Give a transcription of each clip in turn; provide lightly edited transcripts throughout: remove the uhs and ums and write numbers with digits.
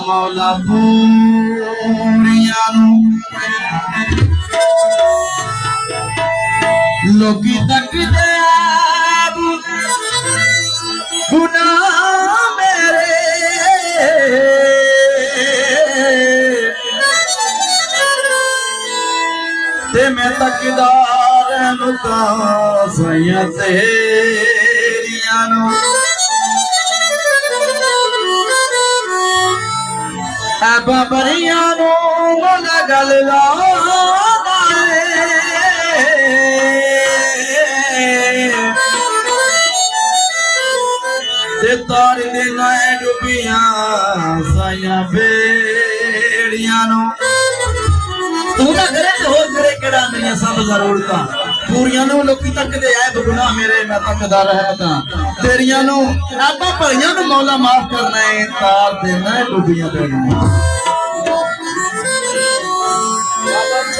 मौला पूरियां लोकी तकदे गुनाह मेरे ते मैं तकदार नुका सैया तेरियां नु ऐ बाबरियां नु मोला गल ला तार देना है डुबिया साया बेड़िया नो तू ना करे ते होर करे केड़ा मेरिया सब जरूरतां पूरियां नो लोकी तकदे आए गुनाह मेरे मैं तकदा रहता तेरियां नो आपा भरियां नो मौला माफ करना है तार देना है डुबिया बेड़िया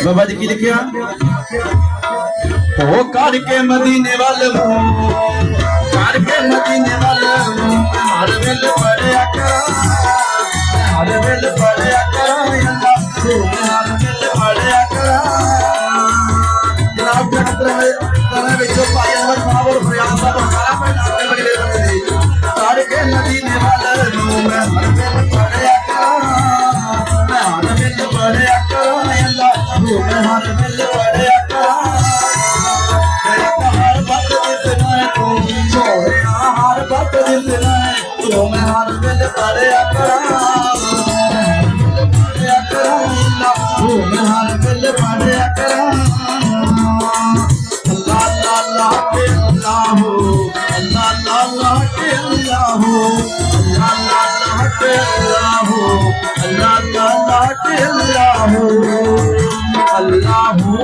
बाबा जी की लिखिया ओ करके मदीने वाले करके मदीने वाले हर वेल पढ़िया करा हर वेल पढ़िया करा अल्लाह तू हर वेल पढ़िया करा जनाब तरह विचों भाई अनवर साहब और फरियाद साहब हमारा पे नाते बड़ी देर में करके मदीने वाले मैं हर वेल पढ़िया करा मैं हर वेल पढ़िया करा अल्लाह तू हर वेल पढ़िया करा हर वक्त जितना तू छोड़े हर वक्त जितना तो मैं हर वेल पढ़िया करा तू मैं हर वेल पढ़िया करा अल्लाह अल्लाह के अल्लाह हो अल्लाह अल्लाह के अल्लाह हो अल्लाह अल्लाह के अल्लाह हो अल्लाह अल्लाह के अल्लाह हो अल्लाह हो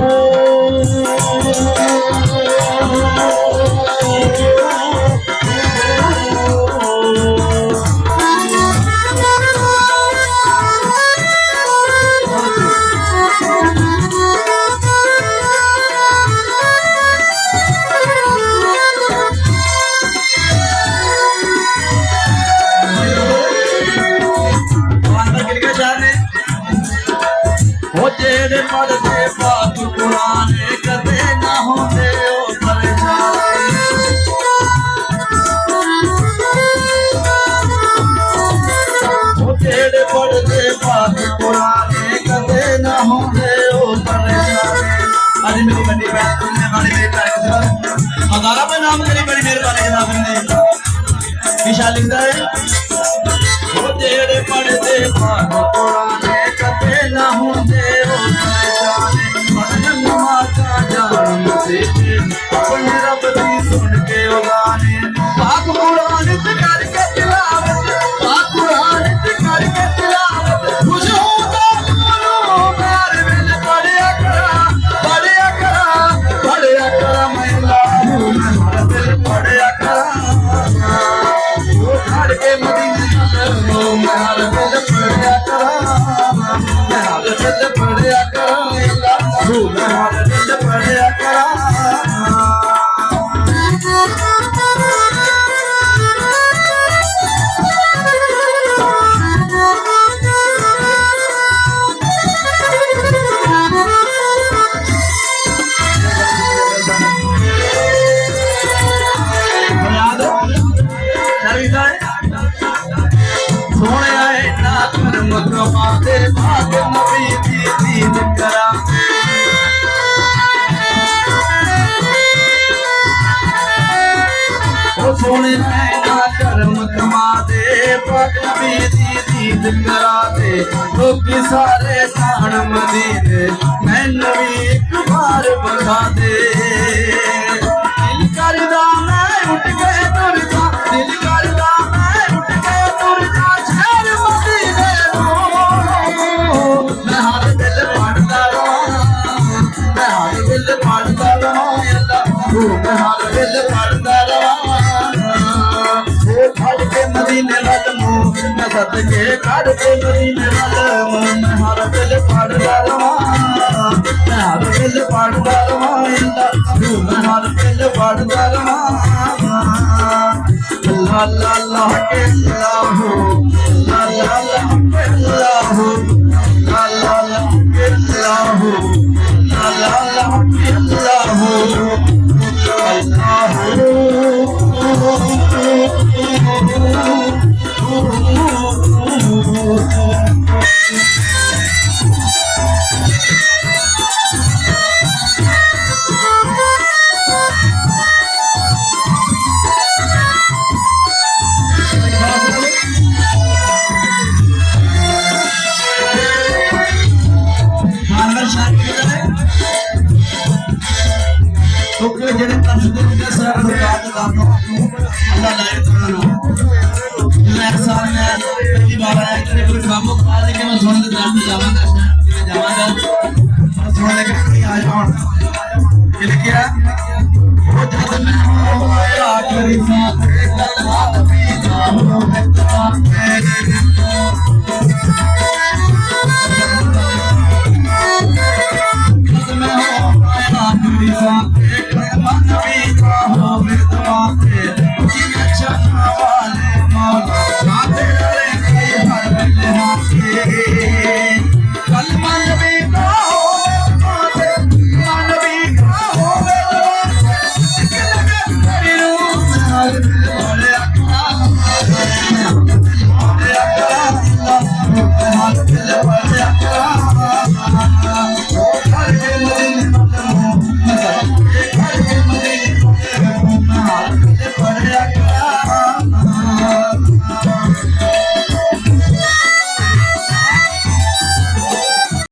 तेरे पढ़ते पाक कुरान कदे ना होंदे ओ परेशान तेरे पढ़ते पाक कुरान कदे ना होंदे ओ परेशान आज मेरी बड़ी बहन तुमने वाली मेरी तारीफ हजारा पे नाम करी बड़ी मेहरबानी जनाब ने विशाल लिखता है वो तेरे पढ़ते पाक कुरान कदे ना होंदे अपने रब दी सुन के उगाने पाक कुरान ते करके तिलावत पाक कुरान ते करके तिलावत खुश होता बोलो मार वेल पढ़िया करा मैं लाहू मैं हर वेल पढ़िया करा वो घर के मदीने लो मैं हर वेल पढ़िया करा मैं हर वेल पढ़िया करा लाहू मैं हर वेल पढ़िया करा सोने आए ना कर मकरमा दे भाग नबी दी दीद करा ओ सोने आए ना कर मकरमा दे भाग नबी दी दीद करा दे लोग सारे खान मदीने मैं नबी एक बार बता दे दिल करदा मैं उठ गए तुरदा दिल करदा मैं उठ गए तुरदा शहर मदीने मैं हर दिल पढ़दा रहा मैं हर दिल पढ़दा रहा मैं हर दिल पढ़दा रहा वो खड़ के मदीने वाल मैं सदके खड़ के मदीने वाल मैं हर दिल पढ़दा रहा मैं हर दिल पढ़दा रहा मैं हर दिल पढ़दा रहा अल्लाह अल्लाह के अल्लाह हो अल्लाह अल्लाह के ਕਿਉਂਕਿ ਜਿਹੜੇ ਤਰਸਦੇ ਨੇ ਸਰਕਾਰ ਦੇ ਦਾਤੋਂ ਅੱਲਾਹ ਲਾਇਕ ਕਰਨਾ मैं एक साल में पहली बार आया इतने कोई कामों खा लेके मैं सोने के दाम में जाऊंगा सोने के लिए आ जाऊं ये क्या वो जब मैं आखिरी सांस हाथ भी जाऊं मैं आखिरी सांस